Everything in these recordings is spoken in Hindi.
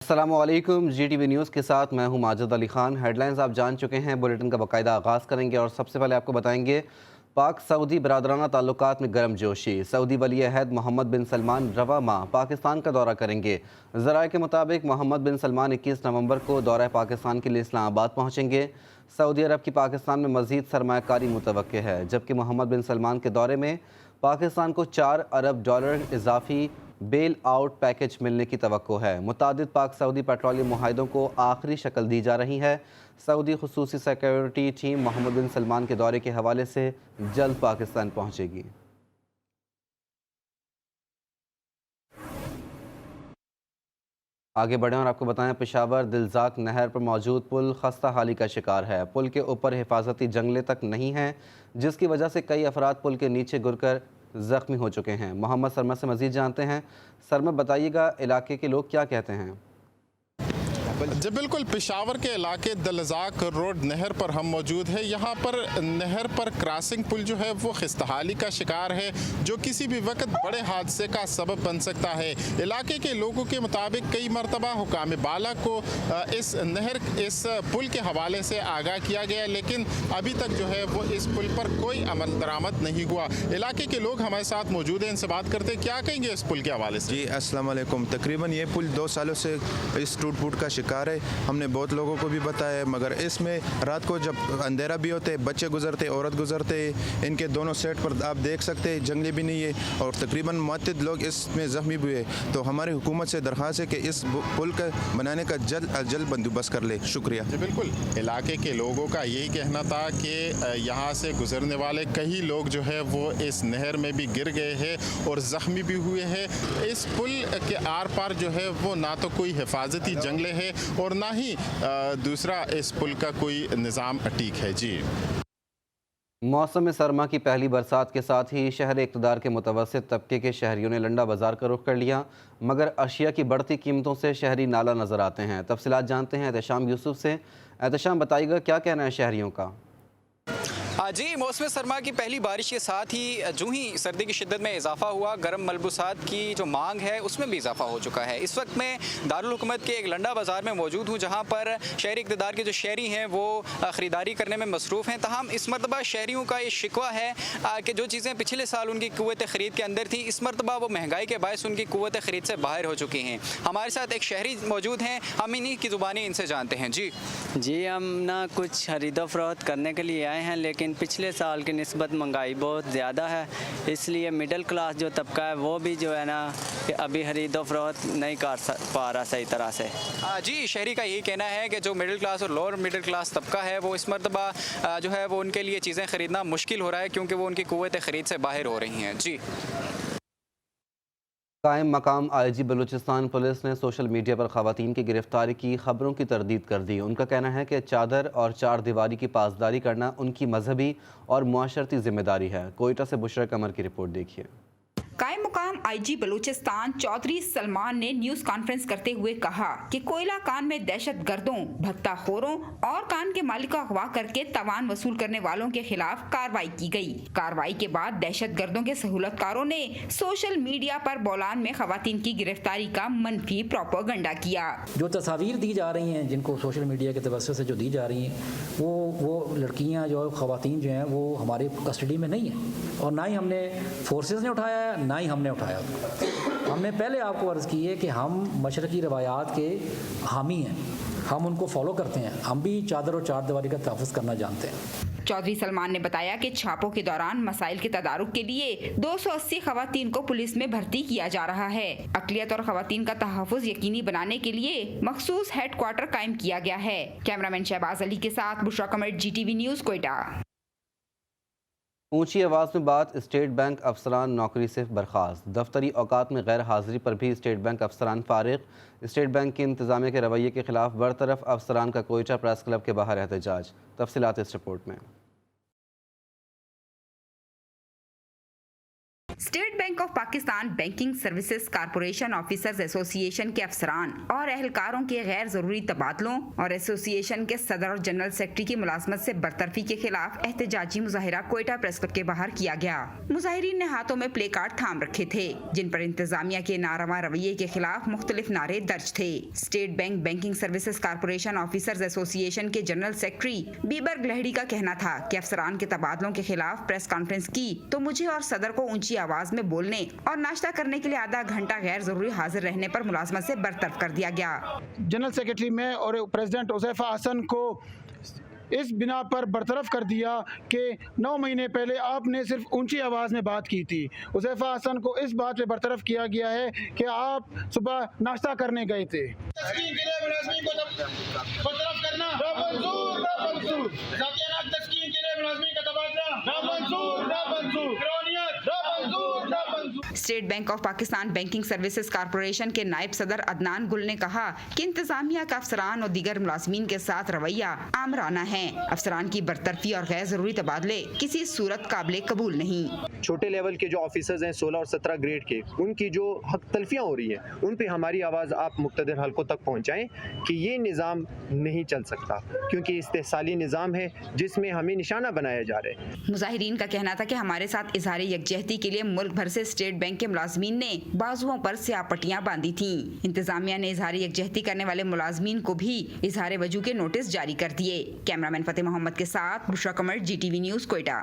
अस्सलामुअलैकुम। GTV न्यूज़ के साथ मैं हूं माजिद अली खान। हेडलाइंस आप जान चुके हैं, बुलेटिन का बाकायदा आगाज़ करेंगे और सबसे पहले आपको बताएंगे पाक सऊदी बरादराना ताल्लुकात में गर्म जोशी। सऊदी वली अहद मोहम्मद बिन सलमान रवा माह पाकिस्तान का दौरा करेंगे। ज़राए के मुताबिक मोहम्मद बिन सलमान 21 नवंबर को दौरा पाकिस्तान के लिए इस्लामाबाद पहुँचेंगे। सऊदी अरब की पाकिस्तान में मज़ीद सरमायाकारी मुतवक्के है, जबकि मोहम्मद बिन सलमान के दौरे में पाकिस्तान को $4 अरब इजाफी बेल आउट पैकेज मिलने की तवक्को है। मुतादिद पाक सऊदी पेट्रोलियम मुआहदों को आखिरी शक्ल दी जा रही है। सऊदी खुसूसी सिक्योरिटी टीम मोहम्मद बिन सलमान के दौरे के हवाले से जल्द पाकिस्तान पहुंचेगी। आगे बढ़ें और आपको बताएं, पेशावर दिलजाक नहर पर मौजूद पुल खस्ता हाली का शिकार है। पुल के ऊपर हिफाजती जंगले तक नहीं हैं, जिसकी वजह से कई अफराद पुल के नीचे गिरकर ज़ख्मी हो चुके हैं। मोहम्मद सरमद से मज़ीद जानते हैं। सरमद, बताइएगा इलाके के लोग क्या कहते हैं? जी बिल्कुल, पेशावर के इलाके दिलजाक रोड नहर पर हम मौजूद है। यहाँ पर नहर पर क्रॉसिंग पुल जो है वो खिस्तहाली का शिकार है, जो किसी भी वक्त बड़े हादसे का सबब बन सकता है। इलाके के लोगों के मुताबिक कई मरतबा हुकाम बाला को इस पुल के हवाले से आगाह किया गया, लेकिन अभी तक जो है वो इस पुल पर कोई अमल दरामद नहीं हुआ। इलाके के लोग हमारे साथ मौजूद हैं, इनसे बात करते हैं क्या कहेंगे इस पुल के हवाले से। जी अस्सलाम वालेकुम। तकरीबन ये पुल 2 सालों से इस टूट फूट का शिकार है। हमने बहुत लोगों को भी बताया, मगर इसमें रात को जब अंधेरा भी होते, बच्चे गुजरते, औरत गुजरते, इनके दोनों साइड पर आप देख सकते हैं जंगली भी नहीं है और तकरीबन मुतअद्दिद लोग इसमें ज़ख्मी भी हुए। तो हमारी हुकूमत से दरख्वास्त है कि इस पुल का बनाने का जल्द बंदोबस्त कर ले। शुक्रिया। जी बिल्कुल, इलाके के लोगों का यही कहना था कि यहाँ से गुजरने वाले कई लोग जो है वो इस नहर में भी गिर गए हैं और ज़ख्मी भी हुए हैं। इस पुल के आर पार जो है वो ना तो कोई हिफाजती जंगले हैं और ना ही दूसरा इस पुल का कोई निज़ाम ठीक है। जी, मौसम सरमा की पहली बरसात के साथ ही शहर इक़्तिदार के मुतवस्सित तबके के शहरियों ने लंडा बाजार का रुख कर लिया, मगर अशिया की बढ़ती कीमतों से शहरी नाला नजर आते हैं। तफसीलात जानते हैं एहतशाम यूसुफ से। एहतशाम, बताइएगा क्या कहना है शहरियों का? जी, मौसम सरमा की पहली बारिश के साथ ही जो ही सर्दी की शिद्दत में इजाफा हुआ, गर्म मलबूसात की जो मांग है उसमें भी इजाफा हो चुका है। इस वक्त मैं दारुल हुकूमत के एक लंडा बाज़ार में मौजूद हूँ, जहाँ पर शहरी इक़्तिदार के जो शहरी हैं वो ख़रीदारी करने में मसरूफ़ हैं। तहम इस मरतबा शहरियों का ये शिकवा है कि जो चीज़ें पिछले साल उनकी क़ुव्वत ख़रीद के अंदर थी, इस मरतबा वो महंगाई के बायस उनकी क़ुव्वत ख़रीद से बाहर हो चुकी हैं। हमारे साथ एक शहरी मौजूद हैं, हम इन्हीं की ज़ुबानी इनसे जानते हैं। जी, हम ना कुछ खरीदो फरोख्त करने के लिए आए हैं, लेकिन पिछले साल की निस्बत महंगाई बहुत ज़्यादा है, इसलिए मिडिल क्लास जो तबका है वो भी जो है ना कि अभी खरीदो फरोख्त नहीं कर पा रहा सही तरह से। जी, शहरी का यही कहना है कि जो मिडिल क्लास और लोअर मिडिल क्लास तबका है वो इस मरतबा जो है वो उनके लिए चीज़ें ख़रीदना मुश्किल हो रहा है, क्योंकि वो उनकी क़ुव्वत ख़रीद से बाहर हो रही हैं। जी, कायम मकाम IG बलूचिस्तान पुलिस ने सोशल मीडिया पर ख़वातीन की गिरफ्तारी की खबरों की तरदीद कर दी। उनका कहना है कि चादर और चार दीवारी की पासदारी करना उनकी मजहबी और मुआशरती जिम्मेदारी है। कोयटा से बुशरा कमर की रिपोर्ट देखिए। कायम मुकाम IG बलूचिस्तान चौधरी सलमान ने न्यूज कॉन्फ्रेंस करते हुए कहा कि कोयला कान में दहशत गर्दों, भत्ताखोरों और कान के मालिक का अगवा करके तवान वसूल करने वालों के खिलाफ कार्रवाई की गई। कार्रवाई के बाद दहशत गर्दों के सहूलतकारों ने सोशल मीडिया पर बोलान में खवातीन की गिरफ्तारी का मनफी प्रोपेगेंडा किया। जो तस्वीर दी जा रही हैं, जिनको सोशल मीडिया के तवज्जो से जो दी जा रही हैं, वो लड़कियाँ जो खवातीन जो हैं वो हमारे कस्टडी में नहीं हैं और ना ही हमने फोर्सेस ने उठाया है, ना ही हमने उठाया। हमने पहले आपको अर्ज़ की है कि हम मशरक़ी रवायात के हामी हैं, हम उनको फॉलो करते हैं, हम भी चादर और चार दीवारी का तहफ़्फ़ुज़ करना जानते हैं। चौधरी सलमान ने बताया कि छापों के दौरान मसाइल के तदारुक के लिए 280 खवातीन को पुलिस में भर्ती किया जा रहा है। अक़लियत और खवातीन का तहफ़्फ़ुज़ यकीनी बनाने के लिए मखसूस हेडक्वार्टर कायम किया गया है। कैमरामैन शहबाज अली के साथ बुशरा कमर, GTV न्यूज़, कोयटा। ऊंची आवाज़ में बात, स्टेट बैंक अफसरान नौकरी से बर्खास्त। दफ्तरी औकात में गैर हाजिरी पर भी स्टेट बैंक अफसरान फारिग। स्टेट बैंक के इंतजामिया के रवैये के खिलाफ बरतरफ अफसरान का कोयटा प्रेस क्लब के बाहर एहतजाज। तफसीलात इस रिपोर्ट में। State bank of Pakistan banking services corporation officers association के अफसरान और एहलकारों के गैर जरूरी तबादलों और एसोसिएशन के सदर और जनरल सेक्रेटरी की मुलाजमत से बरतरफी के खिलाफ एहतजाजी मुजाहिरा कोयटा प्रेस क्लब के बाहर किया गया। मुजाहिरीन ने हाथों में प्ले कार्ड थाम रखे थे जिन पर इंतजामिया के नारवा रवैये के खिलाफ मुख्तलिफ नारे दर्ज थे। State bank banking services corporation officers association के जनरल सेक्रेटरी बीबर गलहड़ी का कहना था कि अफसरान के तबादलों के खिलाफ प्रेस कॉन्फ्रेंस की तो मुझे और सदर को ऊंची आवाज में बोलने और नाश्ता करने के लिए आधा घंटा गैर जरूरी हाजिर रहने पर मुलाजमत से बरतरफ कर दिया गया। जनरल सेक्रेटरी में और प्रेसिडेंट हुज़ैफा हसन को इस बिना पर बरतरफ कर दिया कि 9 महीने पहले आपने सिर्फ ऊंची आवाज़ में बात की थी। हुज़ैफा हसन को इस बात पे बरतरफ किया गया है कि आप सुबह नाश्ता करने गए थे। State bank of Pakistan banking services corporation के नायब सदर अदनान गुल ने कहा कि इंतजामिया का अफसरान और दीगर मुलाजमीन के साथ रवैया आमराना है। अफसरान की बरतरफी और गैर जरूरी तबादले किसी सूरत काबिल कबूल नहीं। छोटे लेवल के जो ऑफिसर्स हैं 16 और 17 ग्रेड के, उनकी जो हक तलफियाँ हो रही हैं उन पे हमारी आवाज़ आप मुक़्तदर हलकों तक पहुँचाएँ कि ये निज़ाम नहीं चल सकता, क्योंकि इस्तेहसाली निज़ाम है जिसमें हमें निशाना बनाया जा रहा है। मुजाहिरीन का कहना था कि हमारे साथ इजहार यकजहती के लिए मुल्क भर से स्टेट बैंक के मुलाजमीन ने बाजुओं पर स्याह पट्टियां बांधी थी। इंतजामिया ने इजहार यकजहती करने वाले मुलाजमीन को भी इजहार वजू के नोटिस जारी कर दिए। कैमरामैन फतेह मोहम्मद के साथ बुशरा कमर, GTV न्यूज़, कोयटा।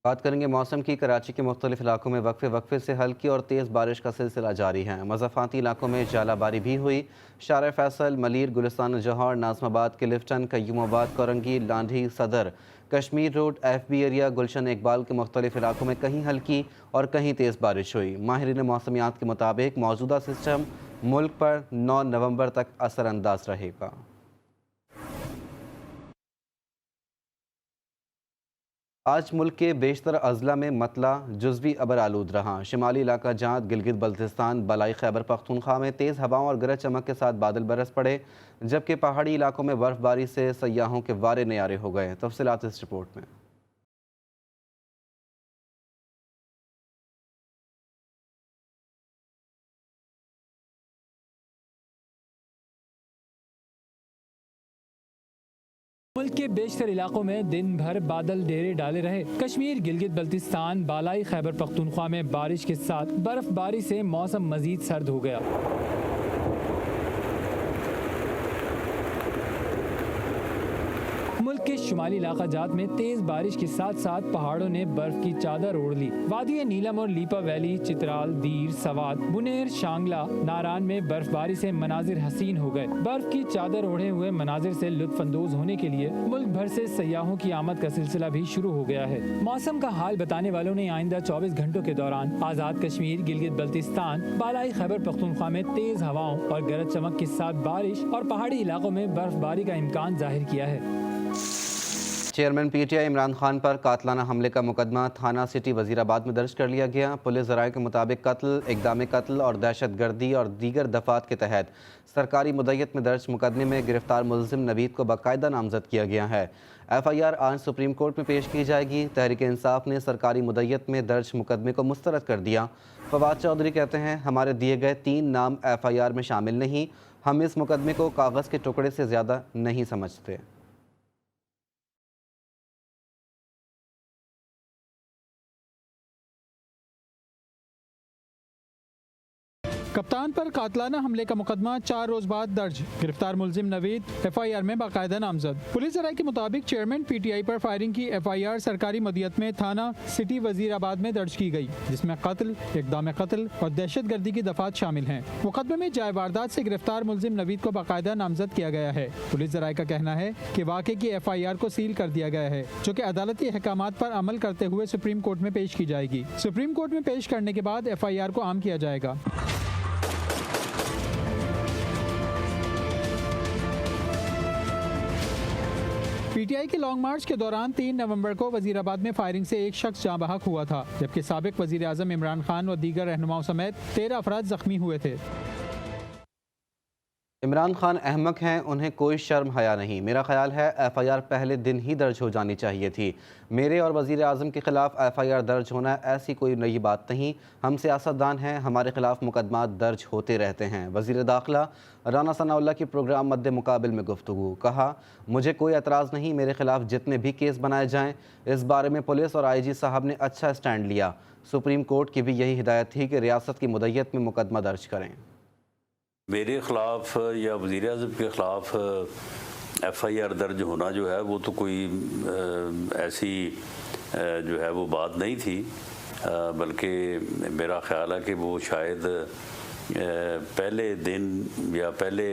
बात करेंगे मौसम की। कराची के मुख्तलिफ इलाकों में वक्फे से हल्की और तेज़ बारिश का सिलसिला जारी है। मज़ाफ़ाती इलाकों में जालाबारी भी हुई। शार फैसल, मलीर, गुलिस्तान जौहर, नाज़माबाद, क्लिफ्टन, कयूमाबाद, कोरंगी, लांढी, सदर, कश्मीर रोड, FB एरिया, गुलशन इकबाल के मुख्तलिफ इलाकों में कहीं हल्की और कहीं तेज़ बारिश हुई। माहिरीन मौसमियात के मुताबिक मौजूदा सिस्टम मुल्क पर 9 नवंबर तक असरअंदाज रहेगा। आज मुल्क के बेशतर अजला में मतला जुज़वी अबर आलूद रहा। शिमाली इलाका जात, गिलगित बल्तिस्तान, बलाई खैबर पख्तूनख्वा में तेज़ हवाओं और गरज चमक के साथ बादल बरस पड़े, जबकि पहाड़ी इलाकों में बर्फबारी से सयाहों के वारे न्यारे हो गए। तफसीलात इस रिपोर्ट में। मुल्क के बेशतर इलाकों में दिन भर बादल डेरे डाले रहे। कश्मीर, गिलगित बल्तिस्तान, बालाई खैबर पख्तूनख्वा में बारिश के साथ बर्फबारी से मौसम मजीद सर्द हो गया। मुल्क के शुमाली इलाका जात में तेज बारिश के साथ साथ पहाड़ों ने बर्फ की चादर ओढ़ ली। वादी नीलम और लीपा वैली, चित्राल, दीर, सवात, बुनेर, शांगला, नारान में बर्फबारी से मनाजिर हसीन हो गए। बर्फ की चादर ओढ़े हुए मनाजिर से लुत्फानंदोज होने के लिए मुल्क भर से सयाहों की आमद का सिलसिला भी शुरू हो गया है। मौसम का हाल बताने वालों ने आइंदा 24 घंटों के दौरान आज़ाद कश्मीर, गिलगित बल्तिस्तान, बालाई खैबर पख्तूनख्वा में तेज हवाओं और गरज चमक के साथ बारिश और पहाड़ी इलाकों में बर्फबारी का इम्कान जाहिर किया है। चेयरमैन PTI इमरान खान पर कातलाना हमले का मुकदमा थाना सिटी वजीराबाद में दर्ज कर लिया गया। पुलिस ज़राए के मुताबिक कत्ल, इक़दाम कत्ल और दहशतगर्दी और दीगर दफ़ात के तहत सरकारी मुद्दत में दर्ज मुकदमे में गिरफ्तार मुलजिम नवीद को बाकायदा नामजद किया गया है। FIR आज सुप्रीम कोर्ट में पेश की जाएगी। तहरीक इंसाफ ने सरकारी मुद्दत में दर्ज मुकदमे को मुस्तरद कर दिया। फवाद चौधरी कहते हैं, हमारे दिए गए 3 नाम FIR में शामिल नहीं। हम इस मुकदमे को कागज़ के टुकड़े से ज़्यादा नहीं समझते। कप्तान पर कातलाना हमले का मुकदमा 4 रोज बाद दर्ज। गिरफ्तार मुलजिम नवीद FIR में बाकायदा नामजद। पुलिस ज़राए के मुताबिक चेयरमैन PTI पर फायरिंग की FIR सरकारी मदियत में थाना सिटी वजीराबाद में दर्ज की गई, जिसमें कत्ल, इक़दाम कत्ल और दहशतगर्दी की दफात शामिल हैं। मुकदमे में जाए वारदात से गिरफ्तार मुलजिम नवीद को बाकायदा नामजद किया गया है। पुलिस ज़राए का कहना है कि वाक़े की FIR को सील कर दिया गया है, जो कि अदालती अहकामात पर अमल करते हुए सुप्रीम कोर्ट में पेश की जाएगी। सुप्रीम कोर्ट में पेश करने के बाद FIR को आम किया जाएगा। PTI के लॉन्ग मार्च के दौरान 3 नवंबर को वजीराबाद में फायरिंग से एक शख्स जाँ बहक हुआ था, जबकि साबिक वजीर आज़म इमरान खान और दीगर रहनुमाओं समेत 13 अफराद जख्मी हुए थे। इमरान खान अहमक हैं, उन्हें कोई शर्म हया नहीं। मेरा ख्याल है FIR पहले दिन ही दर्ज हो जानी चाहिए थी। मेरे और वज़ीर आज़म के ख़िलाफ़ FIR दर्ज होना ऐसी कोई नई बात नहीं। हम सियासतदान हैं, हमारे ख़िलाफ़ मुकदमात दर्ज होते रहते हैं। वज़ीर दाखिला राना सनाउल्लाह की प्रोग्राम मद्दे मुकाबिल में गुफ्तगू। कहा, मुझे कोई एतराज़ नहीं, मेरे ख़िलाफ़ जितने भी केस बनाए जाएँ। इस बारे में पुलिस और IG साहब ने अच्छा स्टैंड लिया। सुप्रीम कोर्ट की भी यही हिदायत थी कि रियासत की मुद्दत में मुकदमा दर्ज करें। मेरे ख़िलाफ़ या वज़ीर आज़म के ख़िलाफ़ FIR दर्ज होना जो है वो तो कोई ऐसी जो है वो बात नहीं थी, बल्कि मेरा ख़्याल है कि वो शायद पहले दिन या पहले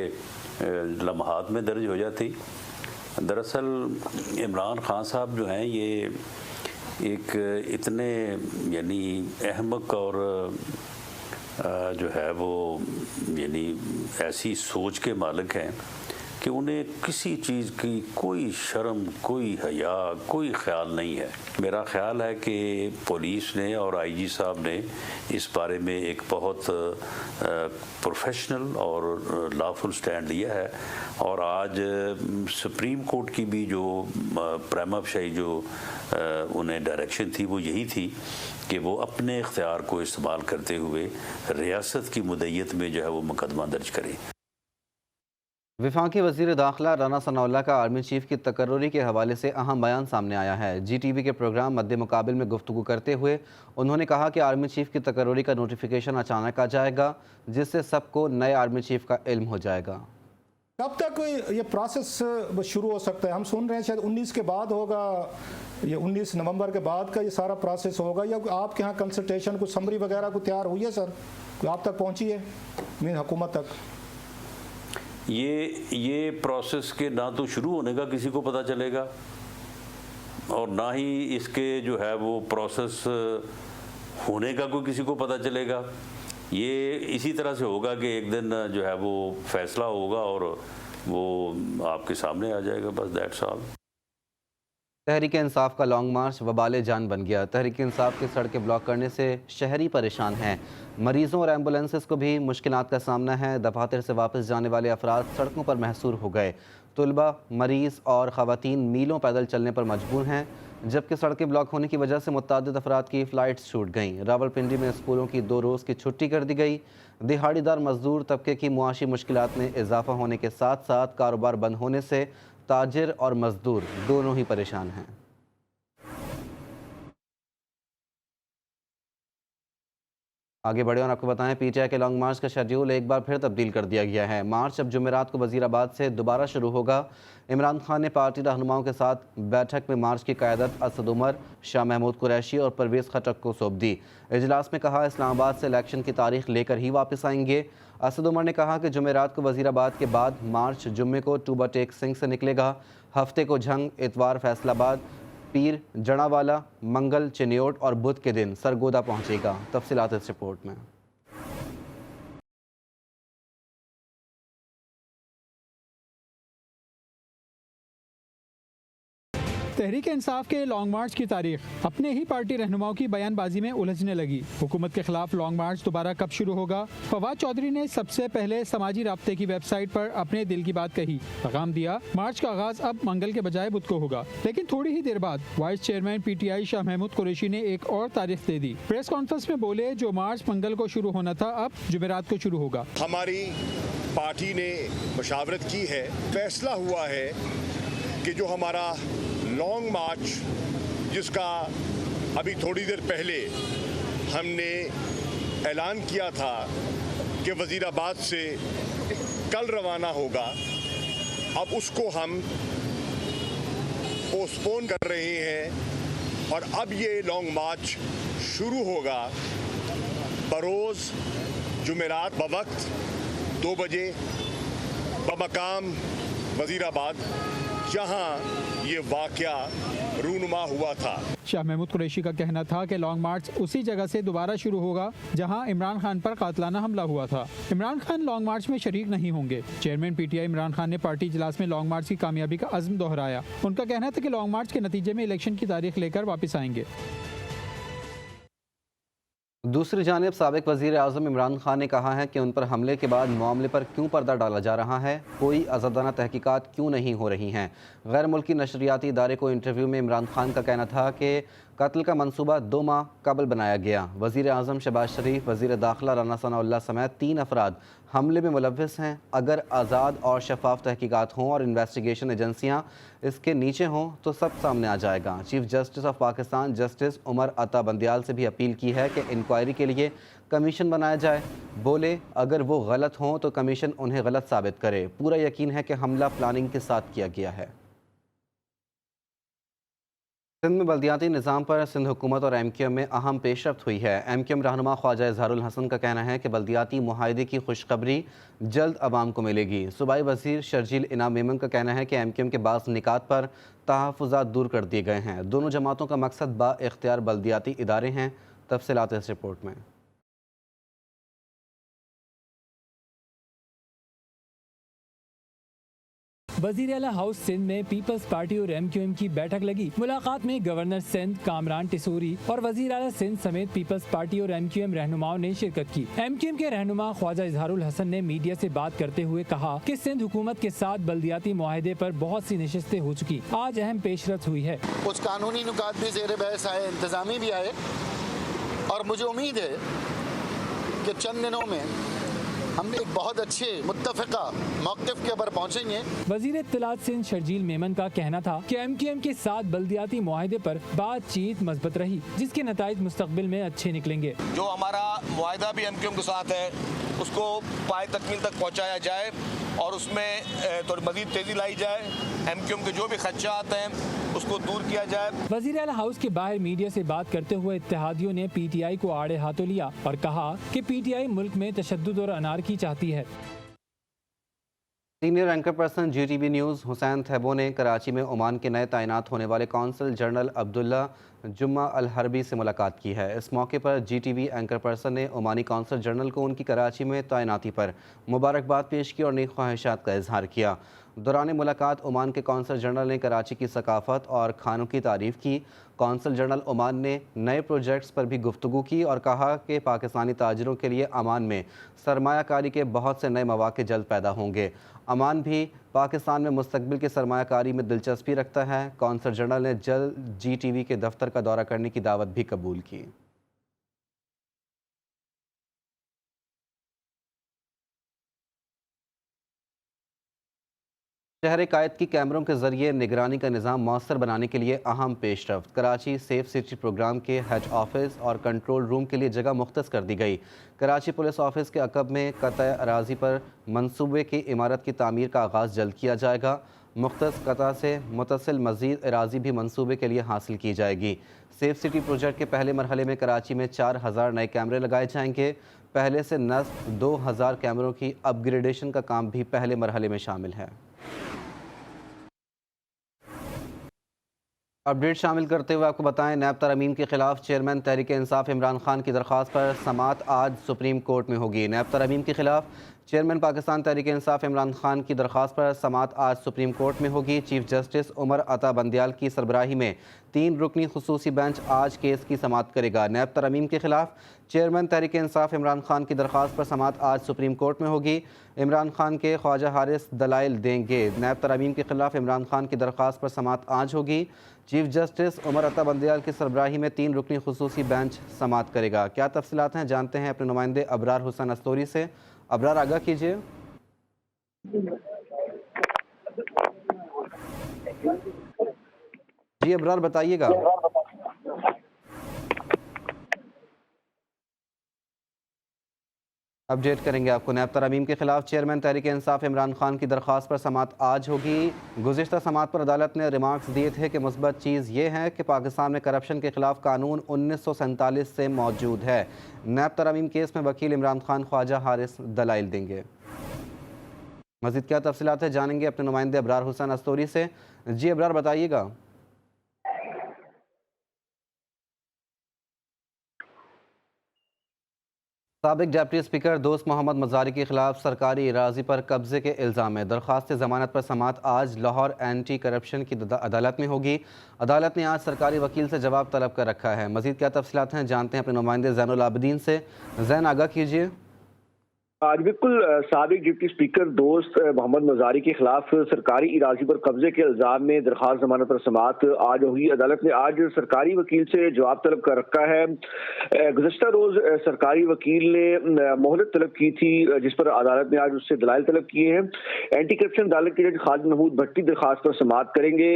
लम्हात में दर्ज हो जाती। दरअसल इमरान खान साहब जो हैं ये एक इतने यानी अहमक और जो है वो यानी ऐसी सोच के मालिक हैं कि उन्हें किसी चीज़ की कोई शर्म, कोई हया, कोई ख्याल नहीं है। मेरा ख्याल है कि पुलिस ने और IG साहब ने इस बारे में एक बहुत प्रोफेशनल और लॉफुल स्टैंड लिया है। और आज सुप्रीम कोर्ट की भी जो प्राइमा फेशी जो उन्हें डायरेक्शन थी वो यही थी कि वो अपने इख्तियार को इस्तेमाल करते हुए रियासत की मुद्दत में जो है वो मुकदमा दर्ज करें। वफाकी वज़ीर दाखिला राना सनाउल्लाह का आर्मी चीफ की तकर्रुरी के हवाले से अहम बयान सामने आया है। GTV के प्रोग्राम मद्दे मुकाबिल में गुफ्तगू करते हुए उन्होंने कहा कि आर्मी चीफ की तकर्रुरी का नोटिफिकेशन अचानक आ जाएगा, जिससे सबको नए आर्मी चीफ का इल्म हो जाएगा। कब तक ये प्रोसेस शुरू हो सकता है? हम सुन रहे हैं शायद 19 के बाद होगा, ये 19 नवंबर के बाद का ये सारा प्रोसेस होगा, या आपके यहाँ कंसल्टेशन कुछ समरी वगैरह को तैयार हुई है सर? आप तक पहुँची है मीन हुकूमत तक? ये प्रोसेस के ना तो शुरू होने का किसी को पता चलेगा और ना ही इसके जो है वो प्रोसेस होने का कोई किसी को पता चलेगा। ये इसी तरह से होगा कि एक दिन जो है वो फैसला होगा और वो आपके सामने आ जाएगा, बस दैट्स ऑल। तहरीक इंसाफ का लॉन्ग मार्च वबाले जान बन गया। तहरीक इंसाफ की सड़कें ब्लॉक करने से शहरी परेशान हैं। मरीजों और एम्बुलेंसेस को भी मुश्किलात का सामना है। दफातर से वापस जाने वाले अफराद सड़कों पर महसूर हो गए। तुलबा, मरीज़ और ख़वातीन मीलों पैदल चलने पर मजबूर हैं, जबकि सड़कें ब्लॉक होने की वजह से मुतअद्दिद अफराद की फ़्लाइट्स छूट गईं। रावलपिंडी में स्कूलों की 2 रोज़ की छुट्टी कर दी गई। दिहाड़ीदार मजदूर तबके की मुआशी मुश्किलात में इजाफा होने के साथ साथ कारोबार बंद होने से ताजिर और मजदूर दोनों ही परेशान हैं। आगे बढ़े और आपको बताएं, PTI के लॉन्ग मार्च का शेड्यूल एक बार फिर तब्दील कर दिया गया है। मार्च अब जुमेरात को वज़ीराबाद से दोबारा शुरू होगा। इमरान खान ने पार्टी रहनुमाओं के साथ बैठक में मार्च की क़यादत असद उमर, शाह महमूद कुरैशी और परवेज़ खटक को सौंप दी। इजलास में कहा, इस्लामाबाद से इलेक्शन की तारीख लेकर ही वापस आएंगे। असद उमर ने कहा कि जुमेरात को वज़ीराबाद के बाद मार्च जुम्मे को टूबा टेक सिंह से निकलेगा। हफ्ते को झंग, इतवार फैसलाबाद, पीर जड़ावाला, मंगल चिन्योट और बुध के दिन सरगोदा पहुंचेगा। तफसीलात इस रिपोर्ट में। तहरीक इंसाफ के लॉन्ग मार्च की तारीख अपने ही पार्टी रहनुमाओं की बयानबाजी में उलझने लगी। हुकूमत के खिलाफ लॉन्ग मार्च दोबारा कब शुरू होगा? फवाद चौधरी ने सबसे पहले समाजी राब्ते की वेबसाइट पर अपने दिल की बात कही, पैगाम दिया, मार्च का आगाज अब मंगल के बजाय बुध को होगा। लेकिन थोड़ी ही देर बाद vice chairman PTI Shah Mahmood Qureshi ने एक और तारीख दे दी। प्रेस कॉन्फ्रेंस में बोले, जो मार्च मंगल को शुरू होना था अब जुमेरात को शुरू होगा। हमारी पार्टी ने मशावरत की है, फैसला हुआ है कि जो हमारा लॉन्ग मार्च, जिसका अभी थोड़ी देर पहले हमने ऐलान किया था कि वज़ीराबाद से कल रवाना होगा, अब उसको हम पोस्टपोन कर रहे हैं और अब ये लॉन्ग मार्च शुरू होगा बरोज़ जुमेरात बवक्त 2 बजे बमकाम वज़ीराबाद, जहां ये वाक़या रूनुमा हुआ था। शाह महमूद कुरैशी का कहना था कि लॉन्ग मार्च उसी जगह से दोबारा शुरू होगा जहां इमरान खान पर कातलाना हमला हुआ था। इमरान खान लॉन्ग मार्च में शरीक नहीं होंगे। चेयरमैन PTI इमरान खान ने पार्टी इजलास में लॉन्ग मार्च की कामयाबी का अज़्म दोहराया। उनका कहना था कि लॉन्ग मार्च के नतीजे में इलेक्शन की तारीख लेकर वापस आएंगे। दूसरी जानिब साबिक वज़ीर आज़म इमरान खान ने कहा है कि उन पर हमले के बाद मामले पर क्यों पर्दा डाला जा रहा है, कोई आज़ादाना तहकीकात क्यों नहीं हो रही हैं। गैर मुल्की नशरियाती इदारे को इंटरव्यू में इमरान खान का कहना था कि कत्ल का मंसूबा 2 माह कबल बनाया गया। वज़ीर आज़म शहबाज शरीफ, वज़ीर दाखिला राना सनाउल्लाह समेत 3 अफराद हमले में मुलव्वस हैं। अगर आज़ाद और शफाफ तहकीकात हों और इन्वेस्टिगेशन एजेंसियाँ इसके नीचे हों तो सब सामने आ जाएगा। Chief justice of Pakistan justice Umar Ata Bandial से भी अपील की है कि इंक्वायरी के लिए कमीशन बनाया जाए। बोले अगर वो गलत हों तो कमीशन उन्हें गलत साबित करे। पूरा यकीन है कि हमला प्लानिंग के साथ किया गया है। सिंध में बल्दियाती निज़ाम पर सिंध हुकूमत और MQM में अहम पेशरफ्त हुई है। MQM रहनुमा ख्वाजा इजहारुल हसन का कहना है कि बल्दियाती मुआहदे की खुशखबरी जल्द अवाम को मिलेगी। सूबाई वज़ीर शर्जील इनाम मेमन का कहना है कि MQM के बाज़ निकात पर तहफ़्फ़ुज़ात दूर कर दिए गए हैं। दोनों जमातों का मकसद बाइख्तियार बल्दियाती इदारे हैं। तफसीलात इस रिपोर्ट में। वज़ीर आला हाउस सिंध में पीपल्स पार्टी और MQM की बैठक लगी। मुलाकात में गवर्नर सिंध कामरान टिसूरी और वज़ीर आला सिंध समेत पीपल्स पार्टी और MQM रहनुमाओं ने शिरकत की। MQM के रहनुमा ख्वाजा इजहारुल हसन ने मीडिया से बात करते हुए कहा कि सिंध हुकूमत के साथ बल्दियाती मुआहदे पर बहुत सी नशिस्तें हो चुकी, आज अहम पेशरफ्त हुई है। कुछ कानूनी नुकात भी ज़ेर बहस आए, इंतजामी भी आए और मुझे उम्मीद है कि चंद दिनों में हम एक बहुत अच्छे मुत्तफ़िका मौक़िफ़ के ऊपर पहुँचेंगे। वज़ीर इत्तलात सिंध शर्जील मेमन का कहना था कि MQM के साथ बल्दियाती मुआहदे पर बातचीत मज़बूत रही, जिसके नताइज मुस्तक़बिल में अच्छे निकलेंगे। जो हमारा मुआहदा भी MQM के साथ है उसको पाए तकमील तक पहुँचाया जाए और उसमें थोड़ी मज़ीद तेज़ी लाई जाए। MQM के जो भी खदशात हैं उसको दूर किया जाए। वज़ीर आला हाउस के बाहर मीडिया से बात करते हुए इत्तेहादियों ने PTI को आड़े हाथों लिया और कहा कि PTI मुल्क में तशद्दुद और अनारकी चाहती है। Senior anchor person GTV news Hussain थैबो ने कराची में ओमान के नए तैनात होने वाले कौंसल जनरल अब्दुल्ला जुम्मा अल हरबी से मुलाकात की है। इस मौके पर GTV एंकर पर्सन ने ओमानी कौंसल जनरल को उनकी कराची में तैनाती पर मुबारकबाद पेश की और नेक ख्वाहिशात का इजहार किया। दौरान मुलाकात ओमान के कौंसल जनरल ने कराची की सकाफत और खानों की तारीफ़ की। कौंसल जनरल ओमान ने नए प्रोजेक्ट्स पर भी गुफ्तगू की और कहा कि पाकिस्तानी ताजिरों के लिए अमान में सरमायाकारी के बहुत से नए मौक़े जल्द पैदा होंगे। अमान भी पाकिस्तान में मुस्तकबिल की सरमायाकारी में दिलचस्पी रखता है। कौंसल जनरल ने जल्द GTV के दफ्तर का दौरा करने की दावत भी कबूल की। शहर कायद की कैमरों के जरिए निगरानी का निज़ाम मौसर बनाने के लिए अहम पेशरफ्त। कराची सेफ सिटी प्रोग्राम के हेड ऑफिस और कंट्रोल रूम के लिए जगह मुख्तस कर दी गई। कराची पुलिस ऑफिस के अकब में कतः अराजी पर मनसूबे की इमारत की तामीर का आगाज़ जल्द किया जाएगा। मुख्तस कतः से मुतसिल मज़ीद अराजी भी मनसूबे के लिए हासिल की जाएगी। सेफ सिटी प्रोजेक्ट के पहले मरहले में कराची में 4000 नए कैमरे लगाए जाएंगे। पहले से नस्ब 2000 कैमरों की अपग्रेडेशन का काम भी पहले मरहले में शामिल है। अपडेट शामिल करते हुए आपको बताएं, नैब तरमीम के खिलाफ चेयरमैन तहरीक इंसाफ इमरान खान की दरख्वास्त पर समाअत आज सुप्रीम कोर्ट में होगी। नैब तरमीम के खिलाफ चेयरमैन पाकिस्तान तहरीक इंसाफ इमरान खान की दरख्वास्त पर समाअत आज सुप्रीम कोर्ट में होगी। चीफ जस्टिस उमर अता बंदियाल की सरबराही में 3 रुकनी खुसूसी बेंच आज केस की समाअत करेगा। नैब तरमीम के खिलाफ चेयरमैन तहरीक इंसाफ इमरान खान की दरख्वास्त पर समाअत आज सुप्रीम कोर्ट में होगी। इमरान खान के ख्वाजा हारिस दलाइल देंगे। नैब तरमीम के खिलाफ इमरान खान की दरख्वास्त पर समाअत आज होगी। चीफ जस्टिस उमर अता बंदियाल की सरबराही में 3 रुकनी खुसूसी बेंच समाअत करेगा। क्या तफसीलात हैं, जानते हैं अपने नुमाइंदे अबरार हुसैन अस्तोरी से। अबरार, आगाह कीजिए। जी अबरार, बताइएगा। अपडेट करेंगे आपको। नैब तरमीम के खिलाफ चेयरमैन तहरीक इंसाफ इमरान खान की दरख्वास्त पर समाअत आज होगी। गुज़िश्ता समाअत पर अदालत ने रिमार्क्स दिए थे कि मुस्बत चीज़ ये है कि पाकिस्तान में करप्शन के खिलाफ कानून 1947 से मौजूद है। नैब तरमीम केस में वकील इमरान खान ख्वाजा हारिस दलाइल देंगे। मज़ीद क्या तफसीलात है, जानेंगे अपने नुमाइंदे अबरार हुसैन अस्तोरी से। जी अबरार, बताइएगा। साबिक डिप्टी स्पीकर दोस्त मोहम्मद मजारी के खिलाफ सरकारी अराजी पर कब्जे के इल्ज़ाम में दरख्वास्त जमानत पर समाअत आज लाहौर एंटी करप्शन की अदालत में होगी। अदालत ने आज सरकारी वकील से जवाब तलब कर रखा है। मजीद क्या तफसीलात हैं जानते हैं अपने नुमाइंदे ज़ैनुल आबिदीन से। ज़ैन, आगाह कीजिए। आज बिल्कुल साबिक डिप्टी स्पीकर दोस्त मोहम्मद मजारी के खिलाफ सरकारी इराजी पर कब्जे के इल्जाम में दरखास्त जमानत पर समाअत आज हुई। अदालत ने आज सरकारी वकील से जवाब तलब कर रखा है। गुज़श्ता रोज सरकारी वकील ने मोहलत तलब की थी, जिस पर अदालत ने आज उससे दलाइल तलब किए हैं। एंटी करप्शन अदालत के जज खालिद महमूद भट्टी दरखास्त पर समाअत करेंगे।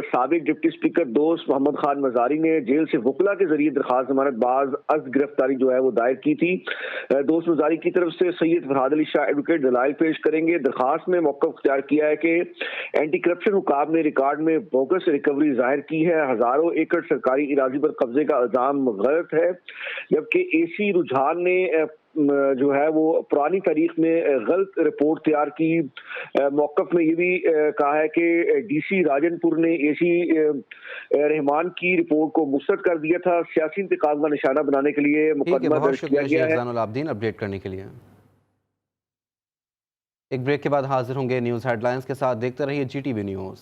साबिक डिप्टी स्पीकर दोस्त मोहम्मद खान मजारी ने जेल से वकला के जरिए दरखास्त जमानत बाज अज गिरफ्तारी जो है वो दायर की थी। दोस्त मजारी की तरफ से सैयद फरहाद अली शाह एडवोकेट दलाइल पेश करेंगे। दरखास्त में मौक़िफ़ इख्तियार किया है कि एंटी करप्शन हुकाम ने रिकॉर्ड में बोगस रिकवरी जाहिर की है। हजारों एकड़ सरकारी इराजी पर कब्जे का इल्जाम गलत है, जबकि एसी रुझान ने जो है वो पुरानी तारीख में गलत रिपोर्ट तैयार की। मौक़िफ़ में ये भी कहा है कि डीसी राजनपुर ने एसी रहमान की रिपोर्ट को मुस्तरद कर दिया था। सियासी इंतकाम का निशाना बनाने के लिए मुकदमा दर्ज किया गया है। ज़ैनुल आबिदीन अपडेट करने के लिए। एक ब्रेक के बाद हाजिर होंगे न्यूज़ हेडलाइंस के साथ। देखते रहिए GTV न्यूज़।